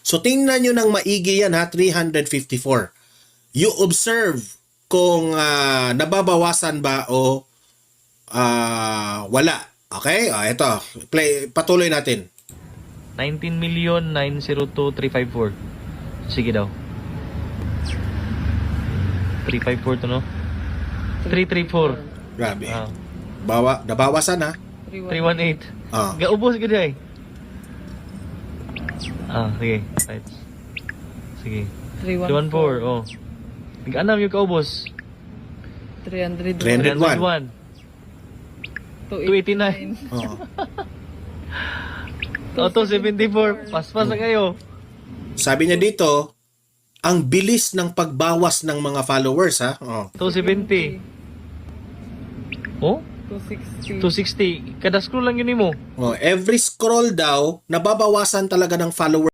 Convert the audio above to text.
So tingnan nyo ng maigi yan ha, 354. You observe kung nababawasan ba o wala. Okay? Ito, patuloy natin. 19,902,354. Sige daw. 354 to, no? 334. Grabe. Ah. Nabawasan ha. 318. Ah. Gaubos ka dyan. Sige. Right. Sige. 314. Oh. Nag-anam yung kaubos. 300. 301. 289. Oo. 274. Paspas na kayo. Sabi niya dito, ang bilis ng pagbawas ng mga followers ha. 270. Oh? 260. 260. Kada scroll lang yun mo. Every scroll daw, nababawasan talaga ng followers